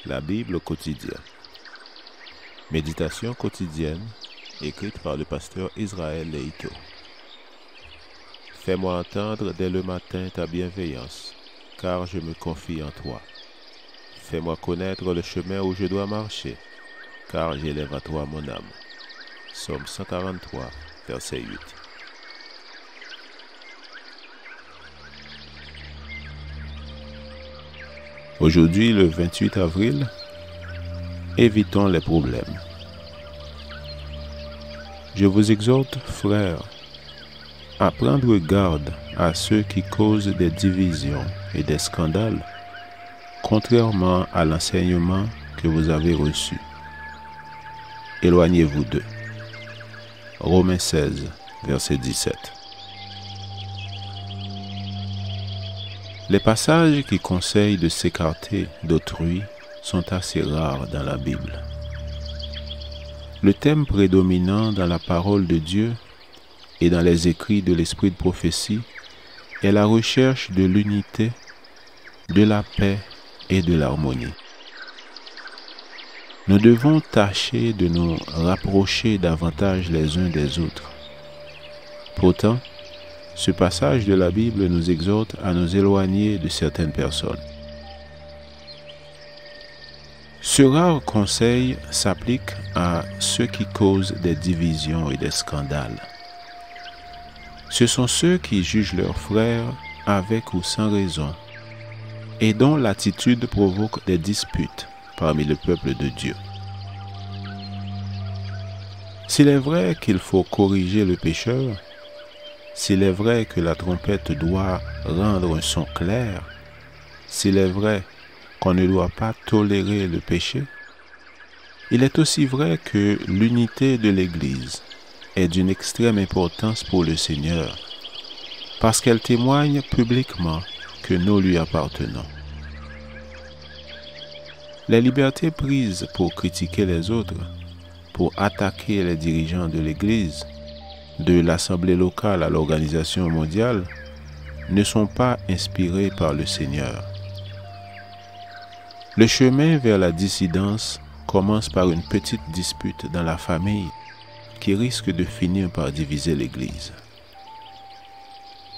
La Bible quotidienne. Méditation quotidienne écrite par le pasteur Israël Leito. Fais-moi entendre dès le matin ta bienveillance, car je me confie en toi. Fais-moi connaître le chemin où je dois marcher, car j'élève à toi mon âme. Psaume 143, verset 8. Aujourd'hui, le 28 avril, évitons les problèmes. Je vous exhorte, frères, à prendre garde à ceux qui causent des divisions et des scandales, contrairement à l'enseignement que vous avez reçu. Éloignez-vous d'eux. Romains 16, verset 17. Les passages qui conseillent de s'écarter d'autrui sont assez rares dans la Bible. Le thème prédominant dans la parole de Dieu et dans les écrits de l'esprit de prophétie est la recherche de l'unité, de la paix et de l'harmonie. Nous devons tâcher de nous rapprocher davantage les uns des autres. Pourtant, ce passage de la Bible nous exhorte à nous éloigner de certaines personnes. Ce rare conseil s'applique à ceux qui causent des divisions et des scandales. Ce sont ceux qui jugent leurs frères avec ou sans raison et dont l'attitude provoque des disputes parmi le peuple de Dieu. S'il est vrai qu'il faut corriger le pécheur, s'il est vrai que la trompette doit rendre un son clair, s'il est vrai qu'on ne doit pas tolérer le péché, il est aussi vrai que l'unité de l'Église est d'une extrême importance pour le Seigneur, parce qu'elle témoigne publiquement que nous lui appartenons. Les libertés prises pour critiquer les autres, pour attaquer les dirigeants de l'Église, de l'Assemblée locale à l'Organisation mondiale, ne sont pas inspirées par le Seigneur. Le chemin vers la dissidence commence par une petite dispute dans la famille qui risque de finir par diviser l'Église.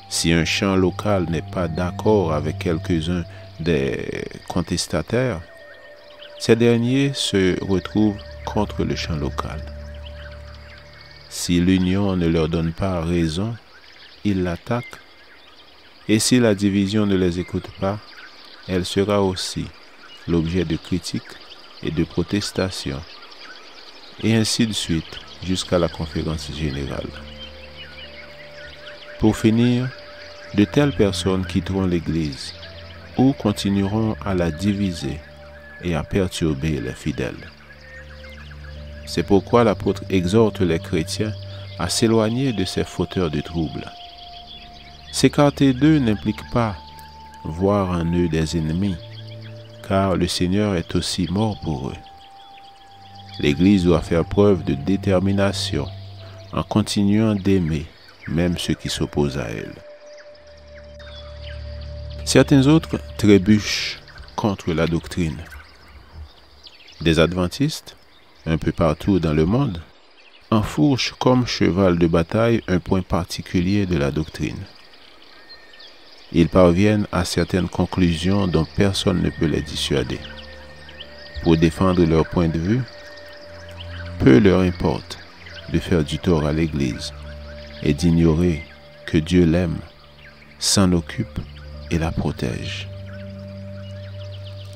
Si un chant local n'est pas d'accord avec quelques-uns des contestataires, ces derniers se retrouvent contre le chant local. Si l'union ne leur donne pas raison, ils l'attaquent. Et si la division ne les écoute pas, elle sera aussi l'objet de critiques et de protestations, et ainsi de suite jusqu'à la conférence générale. Pour finir, de telles personnes quitteront l'Église ou continueront à la diviser et à perturber les fidèles. C'est pourquoi l'apôtre exhorte les chrétiens à s'éloigner de ces fauteurs de troubles. S'écarter d'eux n'implique pas voir en eux des ennemis, car le Seigneur est aussi mort pour eux. L'Église doit faire preuve de détermination en continuant d'aimer même ceux qui s'opposent à elle. Certains autres trébuchent contre la doctrine. Des adventistes, un peu partout dans le monde, enfourchent comme cheval de bataille un point particulier de la doctrine. Ils parviennent à certaines conclusions dont personne ne peut les dissuader. Pour défendre leur point de vue, peu leur importe de faire du tort à l'Église et d'ignorer que Dieu l'aime, s'en occupe et la protège.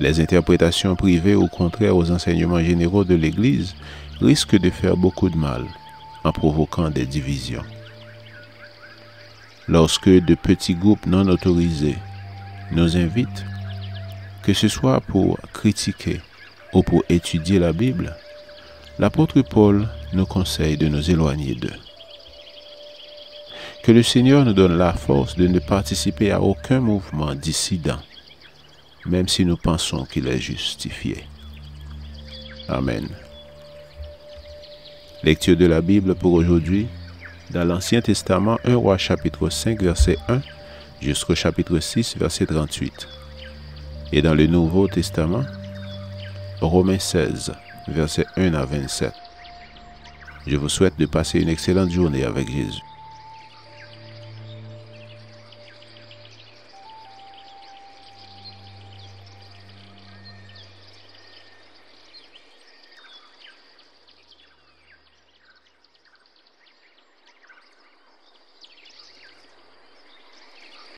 Les interprétations privées ou contraires aux enseignements généraux de l'Église risquent de faire beaucoup de mal en provoquant des divisions. Lorsque de petits groupes non autorisés nous invitent, que ce soit pour critiquer ou pour étudier la Bible, l'apôtre Paul nous conseille de nous éloigner d'eux. Que le Seigneur nous donne la force de ne participer à aucun mouvement dissident, même si nous pensons qu'il est justifié. Amen. Lecture de la Bible pour aujourd'hui, dans l'Ancien Testament, 1 Roi chapitre 5, verset 1, jusqu'au chapitre 6, verset 38. Et dans le Nouveau Testament, Romains 16, versets 1 à 27. Je vous souhaite de passer une excellente journée avec Jésus.